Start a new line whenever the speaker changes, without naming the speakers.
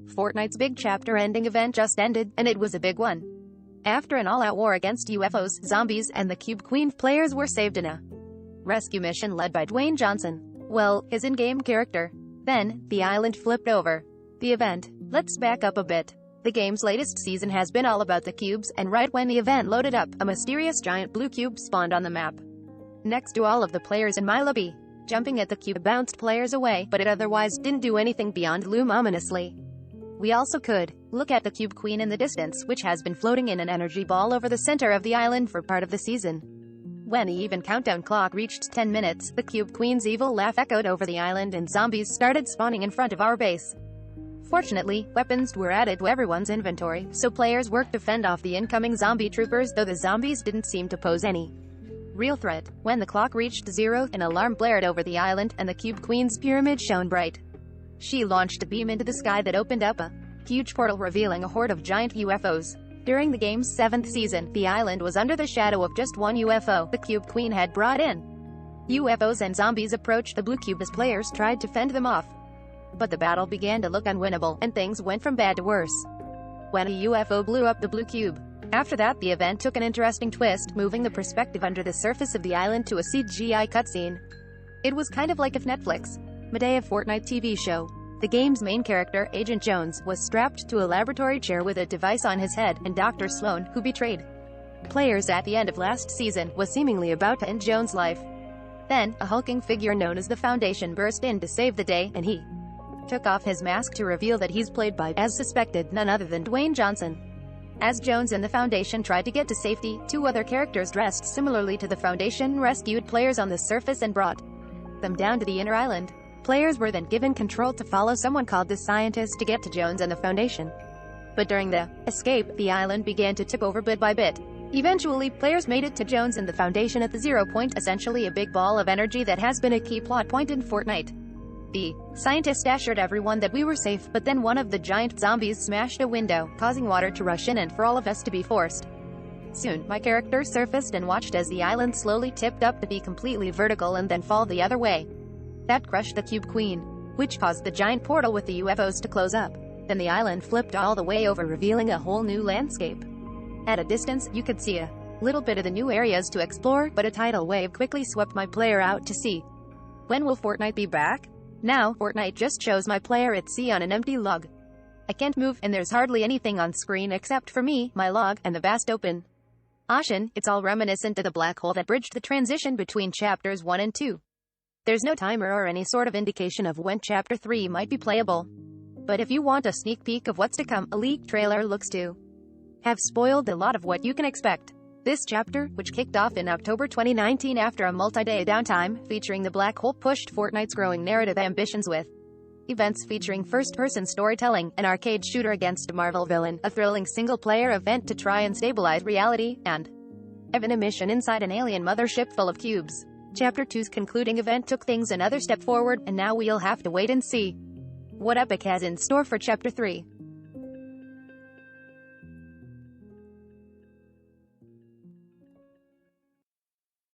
Fortnite's big chapter ending event just ended, and it was a big one. After an all-out war against UFOs, zombies, and the Cube Queen, players were saved in a rescue mission led by Dwayne Johnson. Well, his in-game character. Then, the island flipped over. The event. Let's back up a bit. The game's latest season has been all about the cubes, and right when the event loaded up, a mysterious giant blue cube spawned on the map. Next to all of the players in my lobby. Jumping at the cube bounced players away, but it otherwise didn't do anything beyond loom ominously. We also could look at the Cube Queen in the distance, which has been floating in an energy ball over the center of the island for part of the season. When the even countdown clock reached 10 minutes, the Cube Queen's evil laugh echoed over the island and zombies started spawning in front of our base. Fortunately, weapons were added to everyone's inventory, so players worked to fend off the incoming zombie troopers, though the zombies didn't seem to pose any real threat. When the clock reached 0, an alarm blared over the island, and the Cube Queen's pyramid shone bright. She launched a beam into the sky that opened up a huge portal revealing a horde of giant UFOs. During the game's 7th season, the island was under the shadow of just one UFO the Cube Queen had brought in. UFOs and zombies approached the blue cube as players tried to fend them off. But the battle began to look unwinnable, and things went from bad to worse when a UFO blew up the blue cube. After that, the event took an interesting twist, moving the perspective under the surface of the island to a CGI cutscene. It was kind of like if Netflix made a Fortnite TV show. The game's main character, Agent Jones, was strapped to a laboratory chair with a device on his head, and Dr. Sloan, who betrayed players at the end of last season, was seemingly about to end Jones' life. Then, a hulking figure known as the Foundation burst in to save the day, and he took off his mask to reveal that he's played by, as suspected, none other than Dwayne Johnson. As Jones and the Foundation tried to get to safety, two other characters dressed similarly to the Foundation rescued players on the surface and brought them down to the inner island. Players were then given control to follow someone called the Scientist to get to Jones and the Foundation. But during the escape, the island began to tip over bit by bit. Eventually, players made it to Jones and the Foundation at the 0 point, essentially a big ball of energy that has been a key plot point in Fortnite. The Scientist assured everyone that we were safe, but then one of the giant zombies smashed a window, causing water to rush in and for all of us to be forced. Soon, my character surfaced and watched as the island slowly tipped up to be completely vertical and then fall the other way. That crushed the Cube Queen, which caused the giant portal with the UFOs to close up. Then the island flipped all the way over, revealing a whole new landscape. At a distance, you could see a little bit of the new areas to explore, but a tidal wave quickly swept my player out to sea. When will Fortnite be back? Now, Fortnite just shows my player at sea on an empty log. I can't move, and there's hardly anything on screen except for me, my log, and the vast open ocean. It's all reminiscent of the black hole that bridged the transition between chapters 1 and 2. There's no timer or any sort of indication of when Chapter 3 might be playable. But if you want a sneak peek of what's to come, a leaked trailer looks to have spoiled a lot of what you can expect. This chapter, which kicked off in October 2019 after a multi-day downtime, featuring the black hole, pushed Fortnite's growing narrative ambitions with events featuring first-person storytelling, an arcade shooter against a Marvel villain, a thrilling single-player event to try and stabilize reality, and even a mission inside an alien mothership full of cubes. Chapter 2's concluding event took things another step forward, and now we'll have to wait and see what Epic has in store for Chapter 3.